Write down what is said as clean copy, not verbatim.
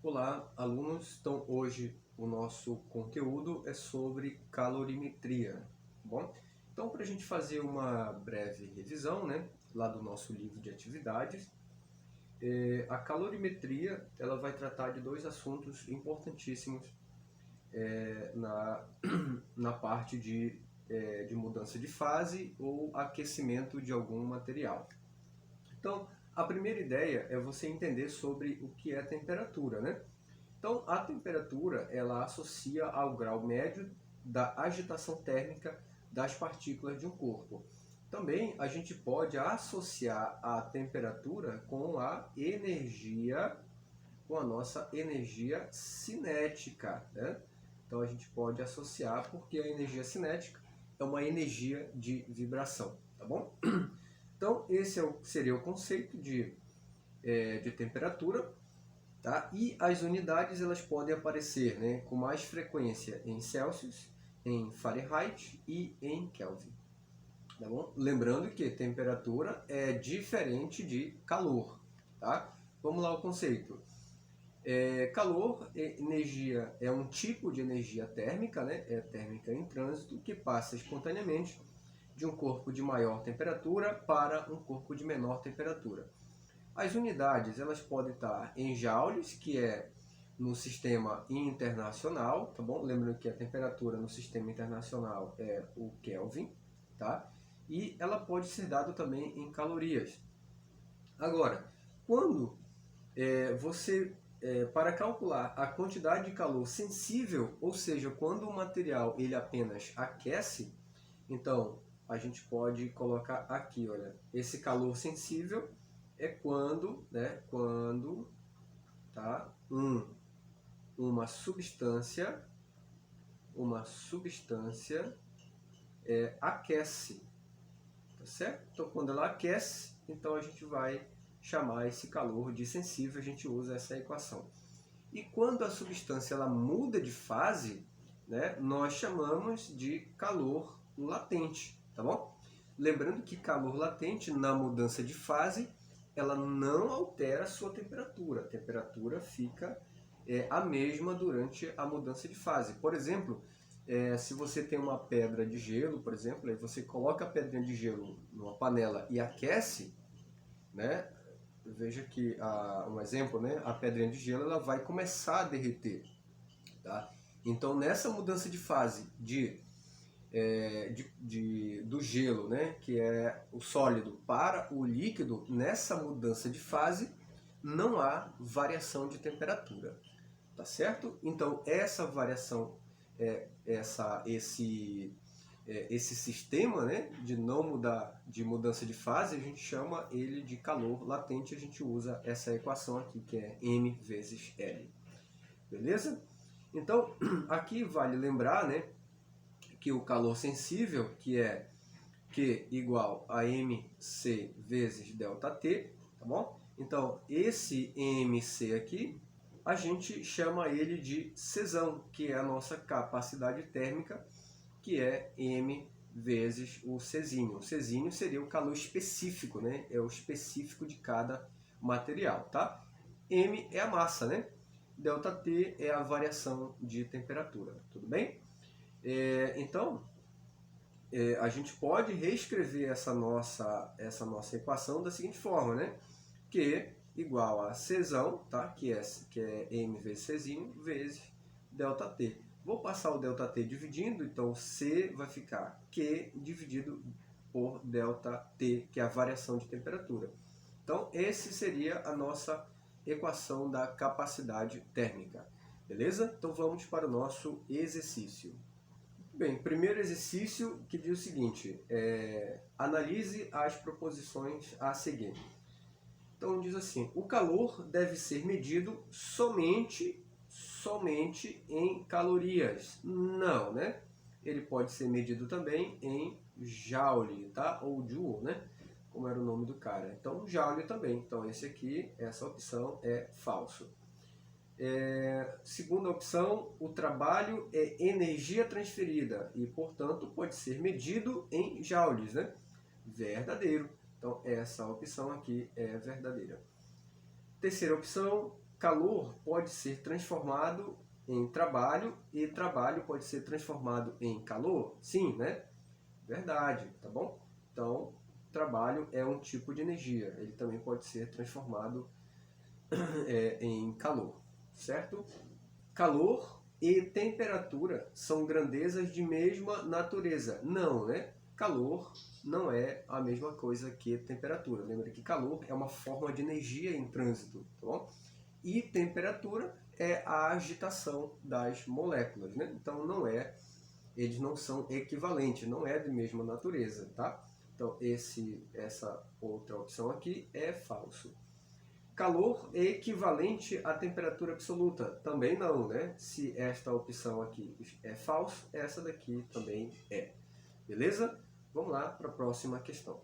Olá, alunos. Então, hoje o nosso conteúdo é sobre calorimetria, tá bom? Então, para a gente fazer uma breve revisão, né, lá do nosso livro de atividades, a calorimetria ela vai tratar de dois assuntos importantíssimos na parte de mudança de fase ou aquecimento de algum material. Então, a primeira ideia é você entender sobre o que é temperatura, né? Então, a temperatura, ela associa ao grau médio da agitação térmica das partículas de um corpo. Também a gente pode associar a temperatura com a energia, com a nossa energia cinética, né? Então, a gente pode associar porque a energia cinética é uma energia de vibração, tá bom? Então, esse seria o conceito de temperatura. Tá? E as unidades elas podem aparecer, né, com mais frequência em Celsius, em Fahrenheit e em Kelvin. Tá bom? Lembrando que temperatura é diferente de calor. Tá? Vamos lá ao conceito. Calor, energia, é um tipo de energia térmica, né, é térmica em trânsito, que passa espontaneamente de um corpo de maior temperatura para um corpo de menor temperatura. As unidades elas podem estar em joules, que é no sistema internacional, tá bom? Lembrando que a temperatura no sistema internacional é o Kelvin, tá? E ela pode ser dada também em calorias. Agora, quando para calcular a quantidade de calor sensível, ou seja, quando o material ele apenas aquece, então a gente pode colocar aqui, olha, esse calor sensível é quando, né, tá, uma substância aquece, tá certo? Então, quando ela aquece, então a gente vai chamar esse calor de sensível, a gente usa essa equação. E quando a substância ela muda de fase, né, nós chamamos de calor latente, tá bom? Lembrando que calor latente, na mudança de fase, ela não altera a sua temperatura. A temperatura fica a mesma durante a mudança de fase. Por exemplo, se você tem uma pedra de gelo, por exemplo, aí você coloca a pedrinha de gelo numa panela e aquece, né? Veja que um exemplo, né? A pedrinha de gelo ela vai começar a derreter, tá? Então, nessa mudança de fase do gelo, né, que é o sólido, para o líquido, nessa mudança de fase, não há variação de temperatura, tá certo? Então, essa variação, esse sistema, né, de mudança de fase, a gente chama ele de calor latente, a gente usa essa equação aqui, que é M vezes L. Beleza? Então, aqui vale lembrar, né, que o calor sensível, que é Q igual a mc vezes ΔT, tá bom? Então, esse mc aqui, a gente chama ele de Czão, que é a nossa capacidade térmica, que é M vezes o Czinho. O Czinho seria o calor específico, né? É o específico de cada material, tá? M é a massa, né? ΔT é a variação de temperatura, tudo bem? Então, a gente pode reescrever essa nossa equação da seguinte forma, né? Q igual a Czão, tá? que é M vezes Czinho, vezes ΔT. Vou passar o ΔT dividindo, então C vai ficar Q dividido por ΔT, que é a variação de temperatura. Então, esse seria a nossa equação da capacidade térmica. Beleza? Então, vamos para o nosso exercício. Bem, primeiro exercício que diz o seguinte, analise as proposições a seguir. Então diz assim, o calor deve ser medido somente em calorias. Não, né? Ele pode ser medido também em joule, tá? Ou joule, né? Como era o nome do cara. Então joule também. Então essa opção é falso. Segunda opção, o trabalho é energia transferida e, portanto, pode ser medido em joules, né? Verdadeiro. Então, essa opção aqui é verdadeira. Terceira opção, calor pode ser transformado em trabalho e trabalho pode ser transformado em calor? Sim, né? Verdade, tá bom? Então, trabalho é um tipo de energia, ele também pode ser transformado em calor, certo? Calor e temperatura são grandezas de mesma natureza. Não, né? Calor não é a mesma coisa que temperatura. Lembra que calor é uma forma de energia em trânsito, tá bom? E temperatura é a agitação das moléculas, né? Então eles não são equivalentes, não é de mesma natureza, tá? Então essa outra opção aqui é falso. Calor é equivalente à temperatura absoluta? Também não, né? Se esta opção aqui é falso, essa daqui também é. Beleza? Vamos lá para a próxima questão.